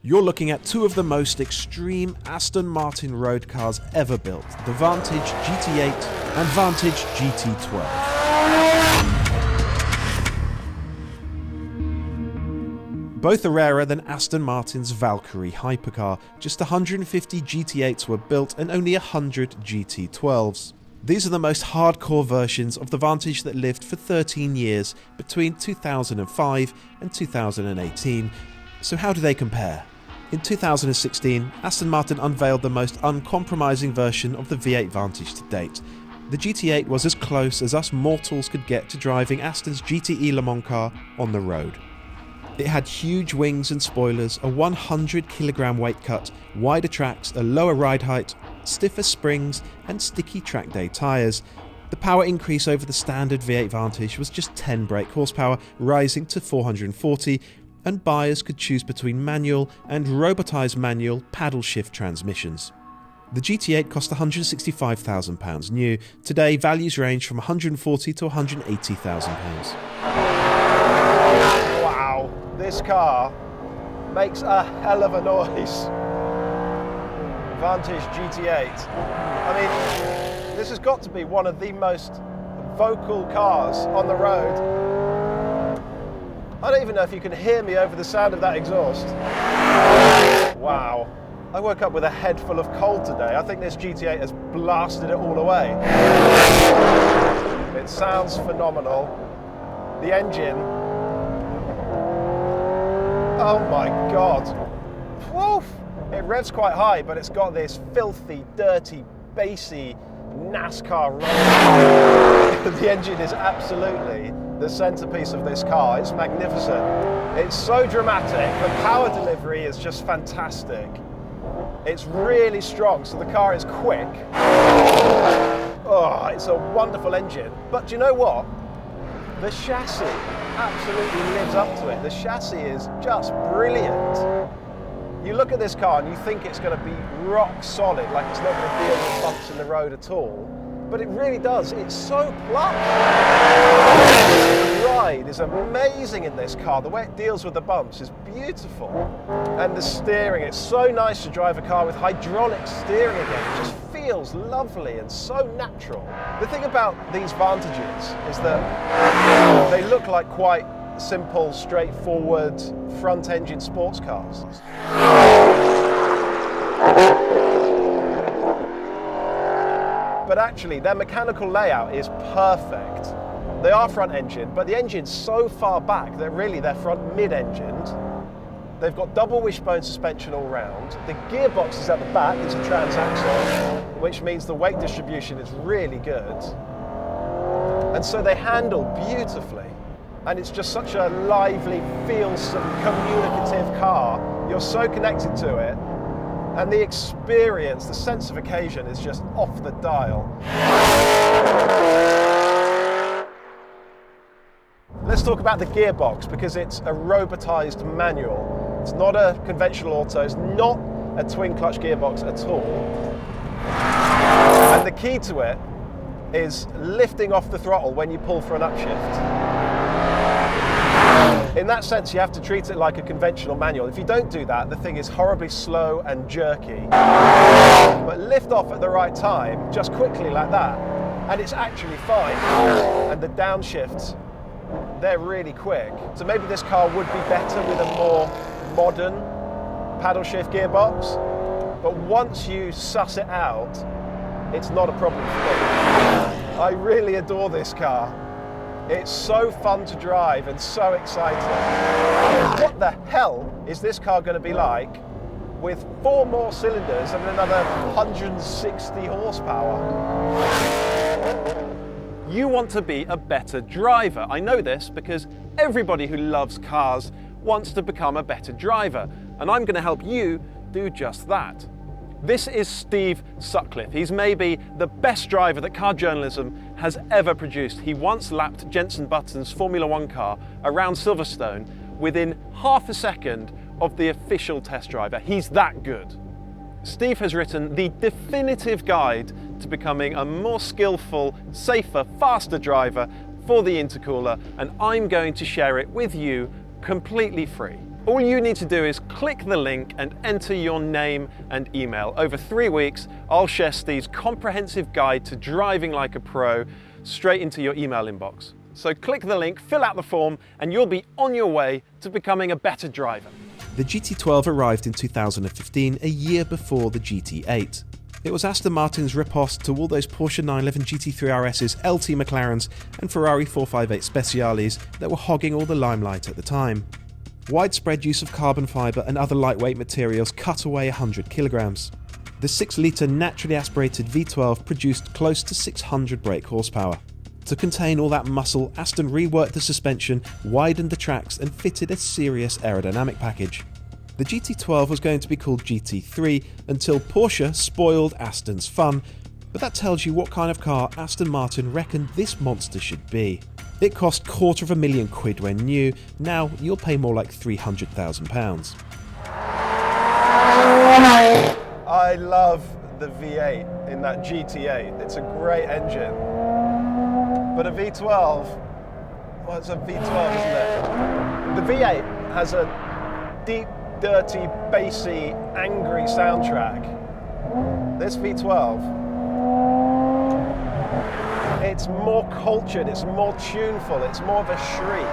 You're looking at two of the most extreme Aston Martin road cars ever built, the Vantage GT8 and Vantage GT12. Both are rarer than Aston Martin's Valkyrie hypercar. Just 150 GT8s were built and only 100 GT12s. These are the most hardcore versions of the Vantage that lived for 13 years between 2005 and 2018. So how do they compare? In 2016, Aston Martin unveiled the most uncompromising version of the V8 Vantage to date. The GT8 was as close as us mortals could get to driving Aston's GTE Le Mans car on the road. It had huge wings and spoilers, a 100 kg weight cut, wider tracks, a lower ride height, stiffer springs and sticky track day tyres. The power increase over the standard V8 Vantage was just 10 brake horsepower, rising to 440, and buyers could choose between manual and robotised manual paddle shift transmissions. The GT8 cost £165,000 new. Today, values range from £140,000 to £180,000. Wow, this car makes a hell of a noise. Vantage GT8. I mean, this has got to be one of the most vocal cars on the road. I don't even know if you can hear me over the sound of that exhaust. Wow. I woke up with a head full of cold today. I think this GT8 has blasted it all away. It sounds phenomenal. The engine. Oh my God. Woof. It revs quite high, but it's got this filthy, dirty, bassy NASCAR run. The engine is absolutely the centerpiece of this car. It's magnificent. It's so dramatic. The power delivery is just fantastic. It's really strong, so the car is quick. Oh, it's a wonderful engine. But do you know what? The chassis absolutely lives up to it. The chassis is just brilliant. You look at this car and you think it's going to be rock solid, like it's not going to deal with bumps in the road at all. But it really does. It's so plush. The ride is amazing in this car. The way it deals with the bumps is beautiful. And the steering, it's so nice to drive a car with hydraulic steering again. It just feels lovely and so natural. The thing about these Vantages is that they look like quite simple, straightforward, front-engine sports cars. But actually, their mechanical layout is perfect. They are front-engine, but the engine's so far back that really they're front mid-engined. They've got double wishbone suspension all round. The gearbox is at the back, it's a transaxle, which means the weight distribution is really good. And so they handle beautifully. And it's just such a lively, feelsome, communicative car. You're so connected to it. And the experience, the sense of occasion is just off the dial. Let's talk about the gearbox, because it's a robotised manual. It's not a conventional auto, it's not a twin clutch gearbox at all. And the key to it is lifting off the throttle when you pull for an upshift. In that sense, you have to treat it like a conventional manual. If you don't do that, the thing is horribly slow and jerky. But lift off at the right time, just quickly like that, and it's actually fine. And the downshifts, they're really quick. So maybe this car would be better with a more modern paddle shift gearbox. But once you suss it out, it's not a problem for me. I really adore this car. It's so fun to drive and so exciting. What the hell is this car going to be like with 4 more cylinders and another 160 horsepower? You want to be a better driver. I know this because everybody who loves cars wants to become a better driver, and I'm going to help you do just that. This is Steve Sutcliffe. He's maybe the best driver that car journalism has ever produced. He once lapped Jenson Button's Formula One car around Silverstone within half a second of the official test driver. He's that good. Steve has written the definitive guide to becoming a more skillful, safer, faster driver for the intercooler, and I'm going to share it with you completely free. All you need to do is click the link and enter your name and email. Over 3 weeks, I'll share Steve's comprehensive guide to driving like a pro straight into your email inbox. So click the link, fill out the form, and you'll be on your way to becoming a better driver. The GT12 arrived in 2015, a year before the GT8. It was Aston Martin's riposte to all those Porsche 911 GT3 RS's, LT McLarens and Ferrari 458 Speciales that were hogging all the limelight at the time. Widespread use of carbon fibre and other lightweight materials cut away 100 kilograms. The 6-litre naturally aspirated V12 produced close to 600 brake horsepower. To contain all that muscle, Aston reworked the suspension, widened the tracks and fitted a serious aerodynamic package. The GT12 was going to be called GT3 until Porsche spoiled Aston's fun, but that tells you what kind of car Aston Martin reckoned this monster should be. It cost £250,000 when new, now you'll pay more like £300,000. I love the V8 in that GT8. It's a great engine. But a V12, well, it's a V12, isn't it? The V8 has a deep, dirty, bassy, angry soundtrack. This V12, it's more cultured, it's more tuneful, it's more of a shriek.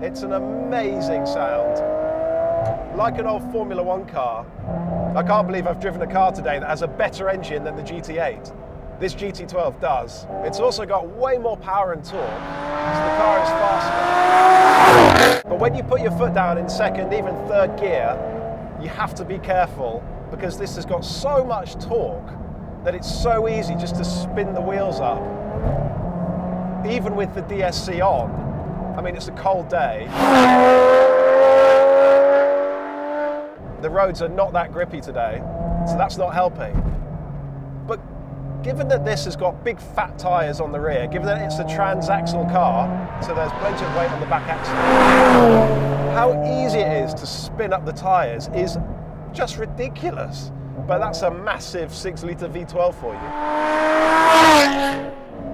It's an amazing sound. Like an old Formula One car. I can't believe I've driven a car today that has a better engine than the GT8. This GT12 does. It's also got way more power and torque, so the car is faster. But when you put your foot down in second, even third gear, you have to be careful because this has got so much torque that it's so easy just to spin the wheels up. Even with the DSC on, I mean, it's a cold day. The roads are not that grippy today, so that's not helping. But given that this has got big fat tyres on the rear, given that it's a transaxle car, so there's plenty of weight on the back axle, how easy it is to spin up the tyres is just ridiculous. But that's a massive 6-litre V12 for you.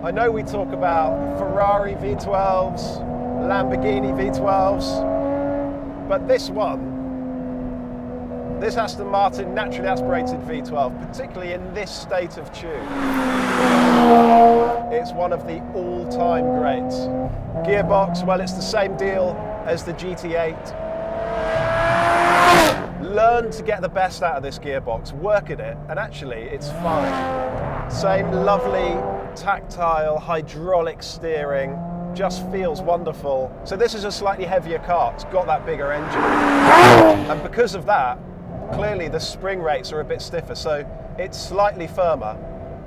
I know we talk about Ferrari V12s, Lamborghini V12s, but this Aston Martin naturally aspirated V12, particularly in this state of tune, it's one of the all-time greats. Gearbox, well, it's the same deal as the GT8. Learn to get the best out of this gearbox, work at it, and actually it's fine. Same lovely tactile hydraulic steering, just feels wonderful. So this is a slightly heavier car, it's got that bigger engine. And because of that, clearly the spring rates are a bit stiffer, so it's slightly firmer.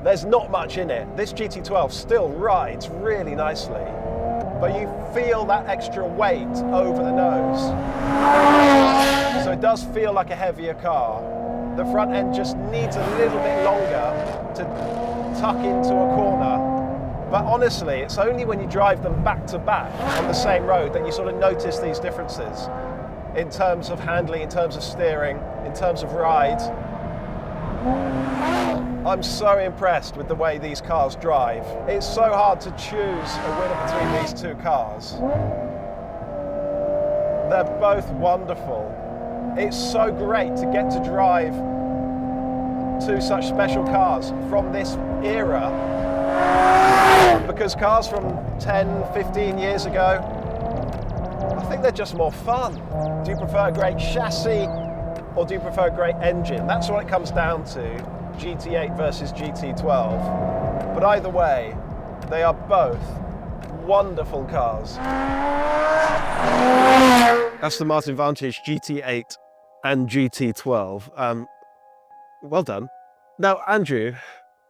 There's not much in it. This GT12 still rides really nicely, but you feel that extra weight over the nose. So it does feel like a heavier car. The front end just needs a little bit longer to tuck into a corner. But honestly, it's only when you drive them back to back on the same road that you sort of notice these differences in terms of handling, in terms of steering, in terms of ride. I'm so impressed with the way these cars drive. It's so hard to choose a winner between these two cars. They're both wonderful. It's so great to get to drive two such special cars from this era, because cars from 10, 15 years ago, I think they're just more fun. Do you prefer a great chassis or do you prefer a great engine? That's what it comes down to, GT8 versus GT12. But either way, they are both wonderful cars. Aston Martin Vantage GT8 and GT12. Well done. Now, Andrew,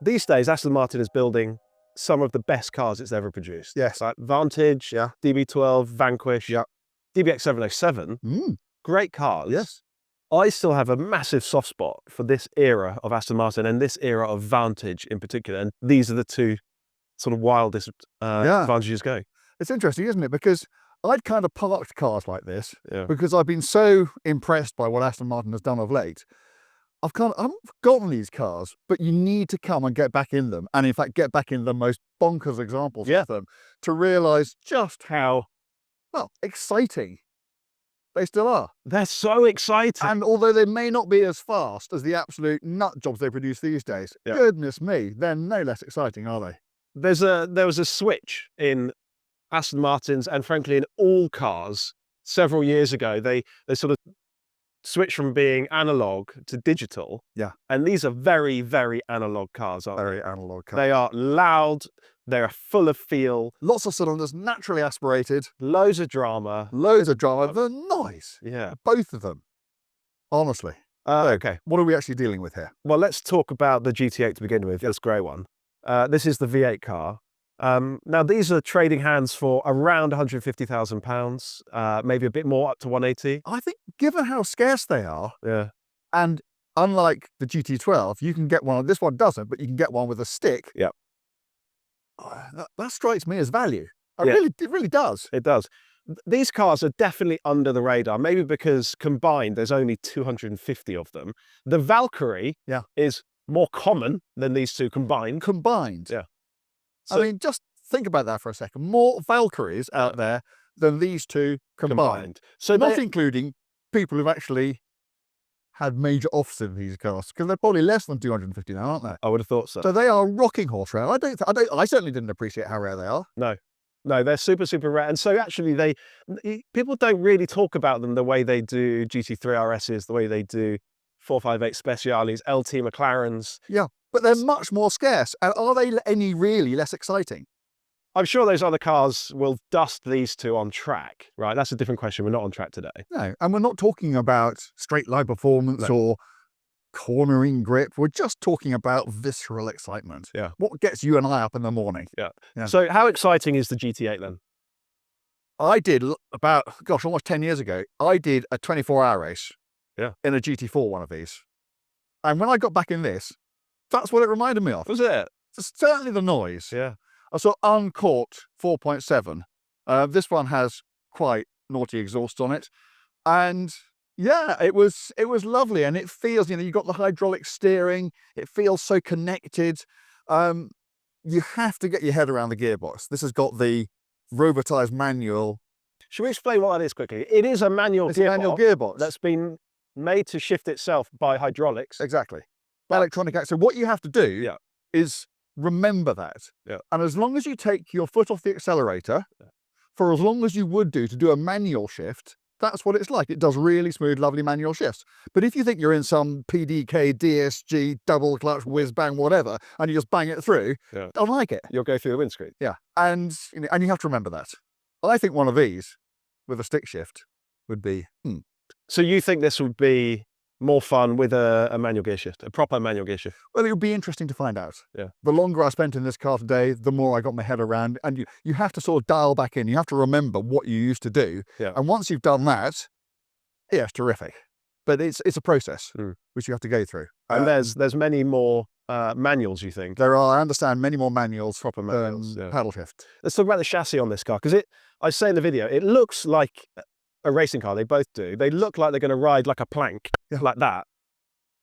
these days Aston Martin is building some of the best cars it's ever produced. Yes. Like Vantage, Yeah. DB12, Vanquish, Yeah. DBX 707. Great cars. Yes. I still have a massive soft spot for this era of Aston Martin and this era of Vantage in particular. And these are the two sort of wildest Vantages going. It's interesting, isn't it? Because I'd kind of parked cars like this Yeah. because I've been so impressed by what Aston Martin has done of late. I've forgotten these cars, but you need to come and get back in them. And in fact, get back in the most bonkers examples of them to realise just how, well, exciting They still are. They're so exciting. And although they may not be as fast as the absolute nut jobs they produce these days, goodness me, they're no less exciting, are they? There was a switch in Aston Martins and frankly in all cars several years ago. They sort of switched from being analog to digital. Yeah. And these are very, very analog cars, aren't they? Very analog cars. They are loud. They're full of feel. Lots of cylinders, naturally aspirated. Loads of drama. Loads of drama. The noise. Yeah. Both of them. Honestly. Okay. What are we actually dealing with here? Well, let's talk about the GT8 to begin with, this grey one. This is the V8 car. Now, these are trading hands for around £150,000, maybe a bit more, up to 180. I think, given how scarce they are, and unlike the GT12, you can get one, this one doesn't, but you can get one with a stick. Yeah. That strikes me as value. It really does. It does. These cars are definitely under the radar, maybe because combined there's only 250 of them. The Valkyrie is more common than these two combined. Yeah. So, I mean, just think about that for a second. More Valkyries out there than these two combined. So not including people who've actually had major offs in these cars, because they're probably less than 250 now, aren't they? I would have thought so. So they are rocking horse rare. I certainly didn't appreciate how rare they are. No, they're super, super rare. And so actually people don't really talk about them the way they do GT3 RSs, the way they do 458 Speciales, LT McLarens. Yeah, but they're much more scarce. And are they any really less exciting? I'm sure those other cars will dust these two on track, right? That's a different question. We're not on track today. No, and we're not talking about straight line performance or cornering grip. We're just talking about visceral excitement. Yeah. What gets you and I up in the morning. Yeah. So how exciting is the GT8 then? I did about, almost 10 years ago, I did a 24-hour race in a GT4 one of these. And when I got back in this, that's what it reminded me of. Was it? Certainly the noise. Yeah. I saw uncorked 4.7. This one has quite naughty exhaust on it. And yeah, it was lovely. And it feels, you've got the hydraulic steering. It feels so connected. You have to get your head around the gearbox. This has got the robotized manual. Should we explain what that is quickly? It is a manual gearbox that's been made to shift itself by hydraulics. Exactly. By electronic action. So what you have to do is remember that. Yeah. And as long as you take your foot off the accelerator, for as long as you would do to do a manual shift, that's what it's like. It does really smooth, lovely manual shifts. But if you think you're in some PDK, DSG, double clutch, whiz bang, whatever, and you just bang it through, don't like it. You'll go through the windscreen. Yeah. And you have to remember that. I think one of these with a stick shift would be, So you think this would be more fun with a manual gear shift, a proper manual gear shift? Well, it would be interesting to find out. Yeah. The longer I spent in this car today, the more I got my head around. And you have to sort of dial back in. You have to remember what you used to do. Yeah. And once you've done that, it's terrific. But it's a process which you have to go through. And there's many more manuals, you think? There are, I understand, many more manuals. Proper manuals, paddle shift. Let's talk about the chassis on this car, because I say in the video, it looks like a racing car. They both do. They look like they're going to ride like a plank, like that.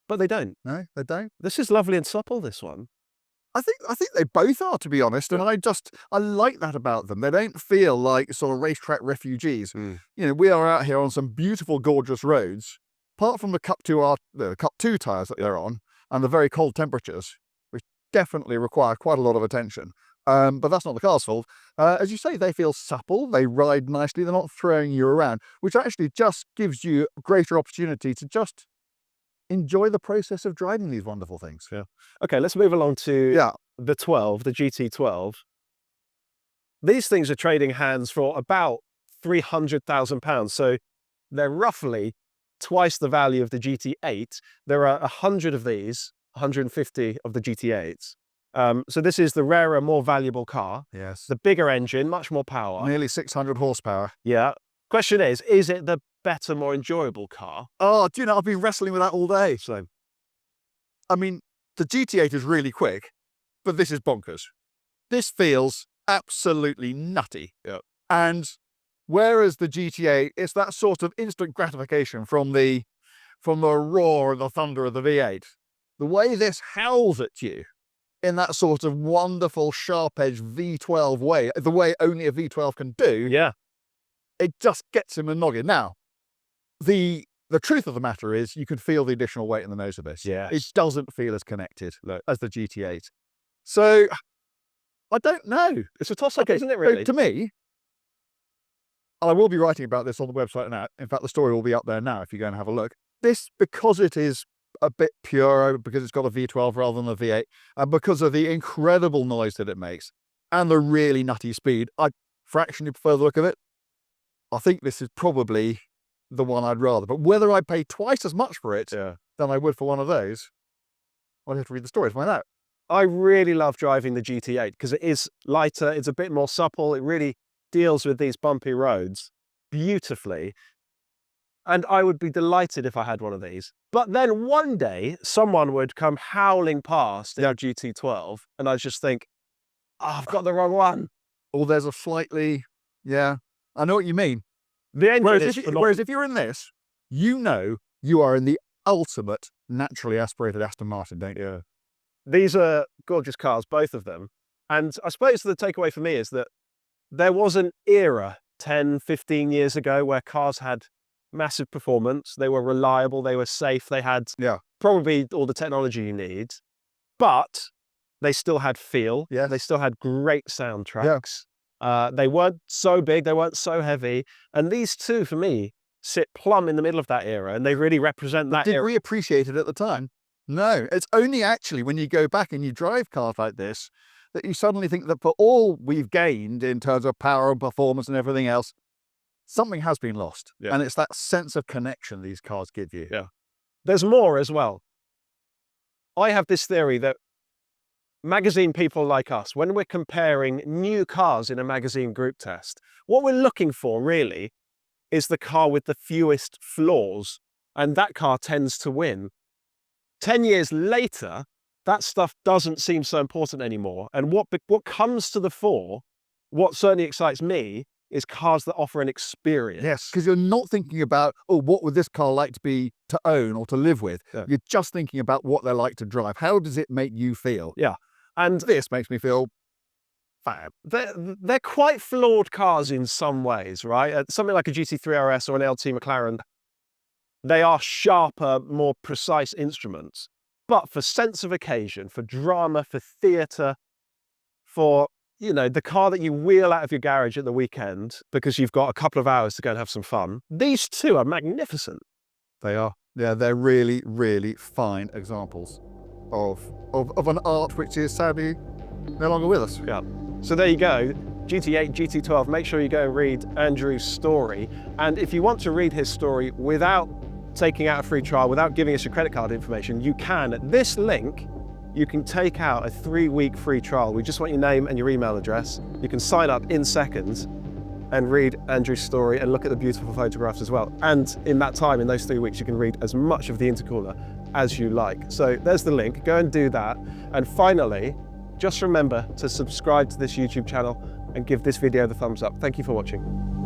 But they don't. No, they don't. This is lovely and supple, this one. I think they both are, to be honest, and I like that about them. They don't feel like sort of racetrack refugees. We are out here on some beautiful, gorgeous roads. Apart from the Cup 2 tyres that they're on, and the very cold temperatures, which definitely require quite a lot of attention. But that's not the car's fault. As you say, they feel supple. They ride nicely. They're not throwing you around, which actually just gives you greater opportunity to just enjoy the process of driving these wonderful things. Yeah. Okay, let's move along to the GT12. These things are trading hands for about £300,000. So they're roughly twice the value of the GT8. There are 100 of these, 150 of the GT8s. So this is the rarer, more valuable car. Yes. The bigger engine, much more power. Nearly 600 horsepower. Yeah. Question is it the better, more enjoyable car? Oh, do you know, I've been wrestling with that all day. So, I mean, the GT8 is really quick, but this is bonkers. This feels absolutely nutty. Yeah. And whereas the GT8, it's that sort of instant gratification from the roar and the thunder of the V8. The way this howls at you in that sort of wonderful, sharp-edged V12 way, the way only a V12 can do, yeah, it just gets in the noggin. Now, the truth of the matter is you can feel the additional weight in the nose of this. Yes. It doesn't feel as connected as the GT8. So I don't know. It's a toss-up, isn't it, really? So to me, I will be writing about this on the website now. In fact, the story will be up there now if you go and have a look. This, because it is a bit purer, because it's got a V12 rather than a V8, and because of the incredible noise that it makes, and the really nutty speed, I fractionally prefer the look of it. I think this is probably the one I'd rather. But whether I pay twice as much for it than I would for one of those, I'd have to read the story to find out. I really love driving the GT8 because it is lighter, it's a bit more supple, it really deals with these bumpy roads beautifully. And I would be delighted if I had one of these. But then one day, someone would come howling past in our GT12, and I'd just think, oh, I've got the wrong one. Or there's a slightly, I know what you mean. The engine whereas if you're in this, you know you are in the ultimate naturally aspirated Aston Martin, don't you? Yeah. These are gorgeous cars, both of them. And I suppose the takeaway for me is that there was an era 10, 15 years ago where cars had massive performance. They were reliable, they were safe, they had probably all the technology you need, but they still had feel. Yeah. They still had great soundtracks. Yeah. They weren't so big, they weren't so heavy. And these two, for me, sit plumb in the middle of that era, and they really represent that era. Did we appreciate it at the time? No. It's only actually when you go back and you drive cars like this that you suddenly think that for all we've gained in terms of power and performance and everything else, something has been lost. Yeah. And it's that sense of connection these cars give you. Yeah. There's more as well. I have this theory that magazine people like us, when we're comparing new cars in a magazine group test, what we're looking for really is the car with the fewest flaws, and that car tends to win. 10 years later, that stuff doesn't seem so important anymore. And what comes to the fore, what certainly excites me, is cars that offer an experience. Yes, because you're not thinking about, oh, what would this car like to own or to live with? Yeah. You're just thinking about what they're like to drive. How does it make you feel? Yeah. And this makes me feel fab. They're quite flawed cars in some ways, right? Something like a GT3 RS or an LT McLaren, they are sharper, more precise instruments. But for sense of occasion, for drama, for theatre, for, the car that you wheel out of your garage at the weekend because you've got a couple of hours to go and have some fun, these two are magnificent. They are. Yeah, they're really, really fine examples of an art which is sadly no longer with us. Yeah. So there you go. GT8, GT12, make sure you go and read Andrew's story. And if you want to read his story without taking out a free trial, without giving us your credit card information, you can. At this link, you can take out a 3-week free trial. We just want your name and your email address. You can sign up in seconds and read Andrew's story and look at the beautiful photographs as well. And in that time, in those 3 weeks, you can read as much of the intercooler as you like. So there's the link, go and do that. And finally, just remember to subscribe to this YouTube channel and give this video the thumbs up. Thank you for watching.